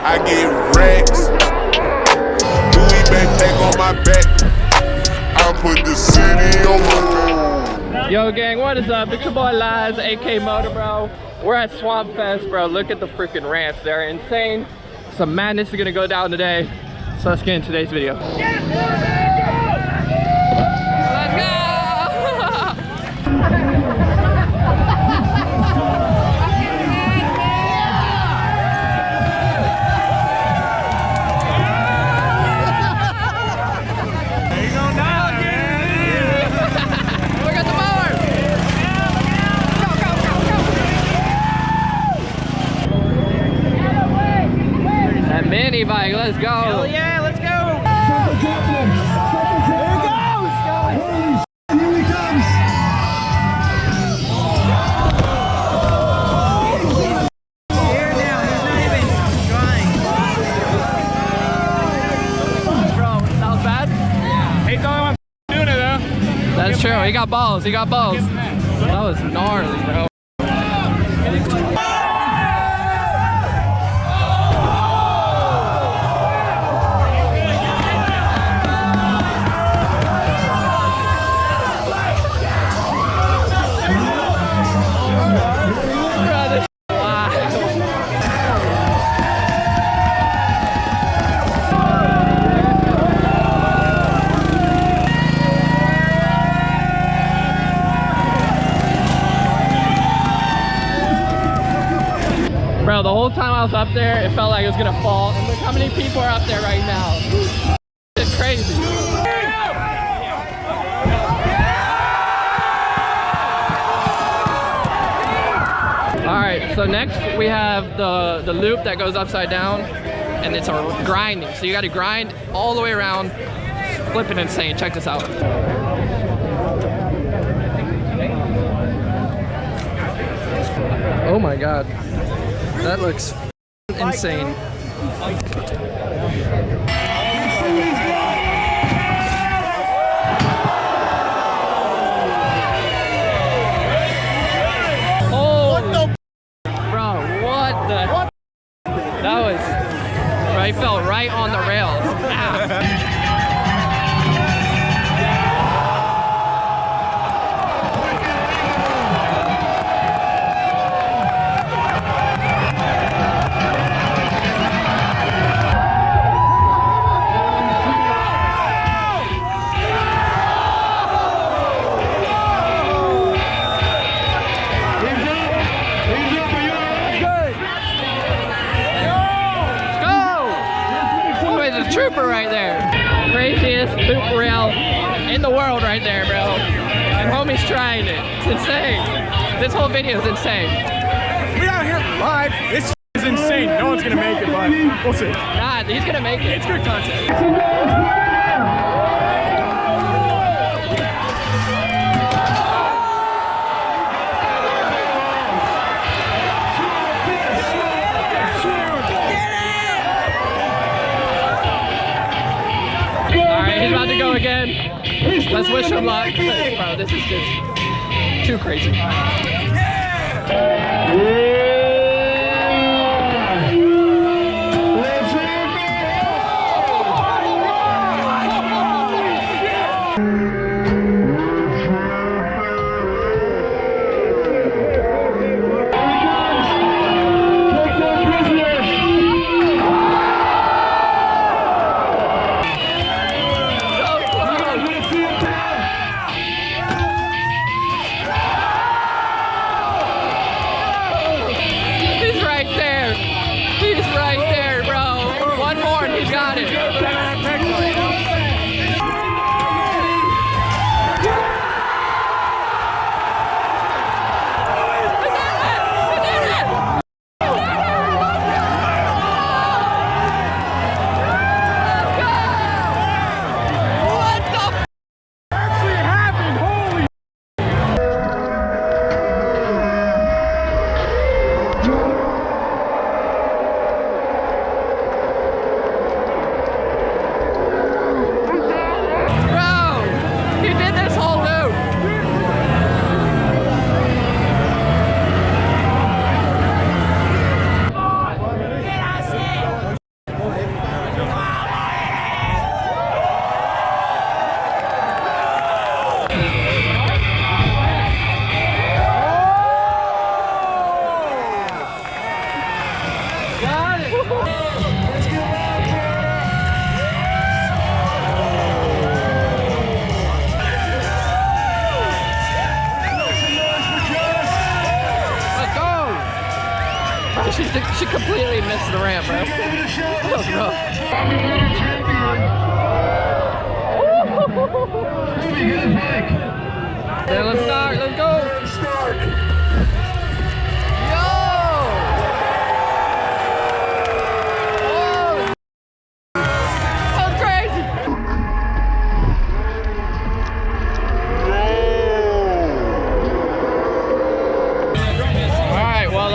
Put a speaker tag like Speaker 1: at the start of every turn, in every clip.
Speaker 1: I get racks. Louis backpack on my back. I put the city on my back.
Speaker 2: Yo gang, what is up? It's your boy Liz, aka MotoBroo. We're at Swampfest, bro. Look at the freaking ramps. They're insane. Some madness is gonna go down today. So let's get into today's video. Let's go! Mini bike, let's go.
Speaker 3: Hell yeah, let's go. There he goes. Here he comes. Here now, he's not even trying.
Speaker 2: Bro, that was bad?
Speaker 3: Yeah. He's the only one doing it though.
Speaker 2: That's true, he got balls, he got balls. That was gnarly, bro. Bro, the whole time I was up there, it felt like it was gonna fall. And look how many people are up there right now. It's crazy. Alright, so next we have the loop that goes upside down, and it's a grinding. So you gotta grind all the way around. It's flipping insane. Check this out. Oh my god. That looks insane. Oh, bro, what the? That was, bro, he fell right on the rails. Ah. Trooper right there. Craziest loop rail in the world right there, bro. And homie's trying it. It's insane. This whole video is insane.
Speaker 3: We're out here live. This is insane. No one's gonna make it, but we'll see.
Speaker 2: Nah, he's gonna make it.
Speaker 3: It's good content.
Speaker 2: He's about to go again. Let's wish him luck. Bro, this is just too crazy. She completely missed the ramp, bro. That was rough. Then let's start. Let's go. Yo! Oh, that was crazy. All right. Well,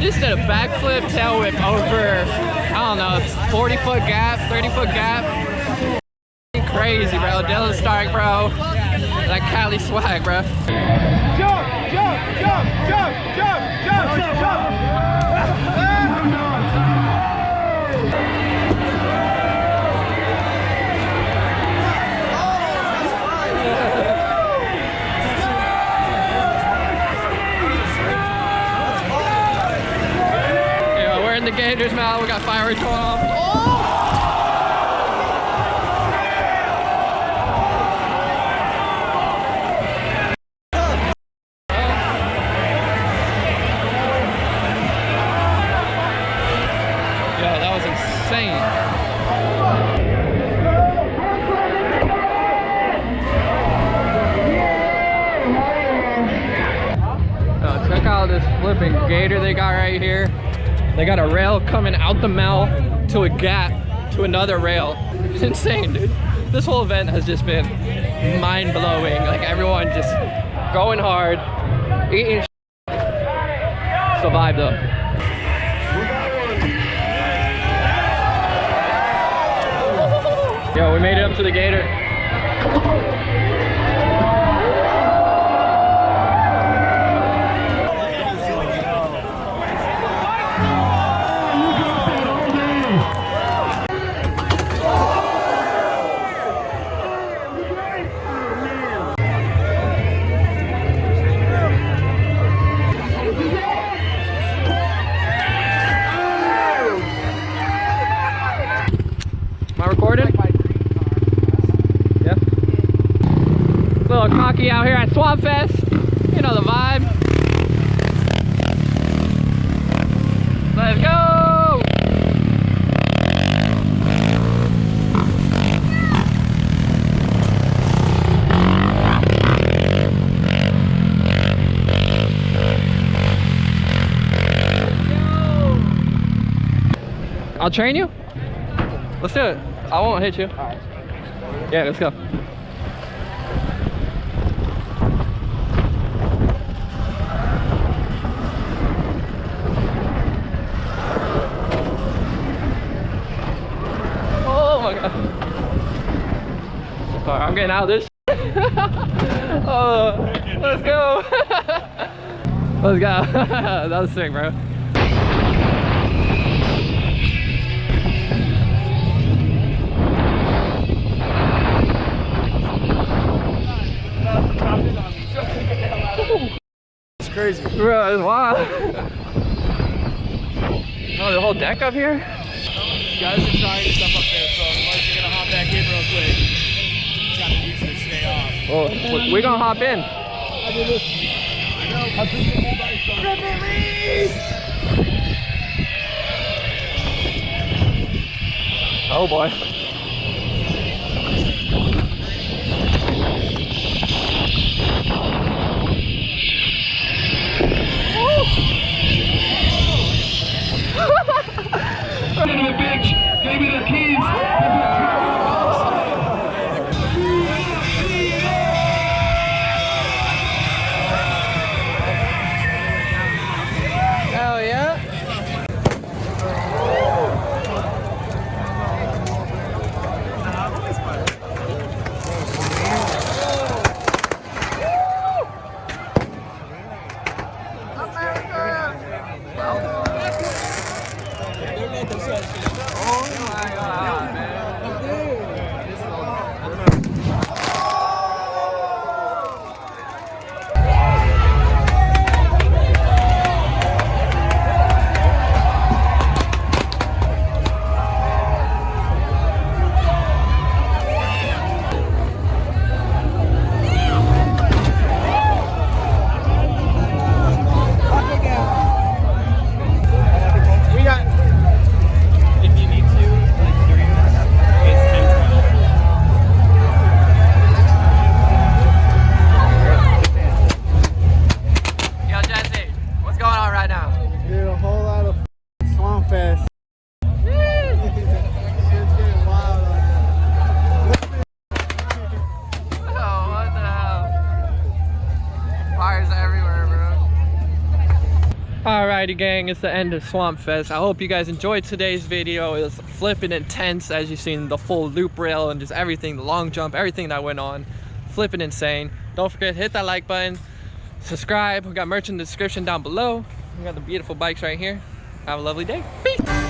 Speaker 2: just did a backflip tail whip over, I don't know, 40-foot gap, 30-foot gap. Crazy, bro. Dylan Stark, bro. That Cali swag, bro.
Speaker 3: Jump, jump, jump, jump, jump, jump, jump.
Speaker 2: Yeah, we're in the Gators now. We got fireworks going off. Insane. Check out this flipping gator they got right here. They got a rail coming out the mouth to a gap to another rail. It's insane, dude. This whole event has just been mind-blowing. Like everyone just going hard, eating survive though. Yo, we made it up to the gator. Am I recording? Little cocky out here at Swampfest. You know the vibe. Let's go! I'll train you. Let's do it. I won't hit you. All right. Yeah, let's go. Alright, I'm getting out of this. Oh, let's go. Let's go. That was sick, bro.
Speaker 3: It's crazy.
Speaker 2: Bro, it's wild. Oh, the whole deck up here?
Speaker 3: Guys are trying stuff up there, so unless you're gonna hop back in real quick, you gotta use it to stay off.
Speaker 2: Oh, we're gonna hop in. Oh boy.
Speaker 3: Bitch, gave me the keys.
Speaker 2: Hell yeah. Oh my God. Alrighty gang, it's the end of Swampfest. I hope you guys enjoyed today's video. It was flipping intense, as you've seen the full loop rail and just everything, the long jump, everything that went on. Flipping insane. Don't forget to hit that like button, subscribe. We got merch in the description down below. We got the beautiful bikes right here. Have a lovely day. Peace.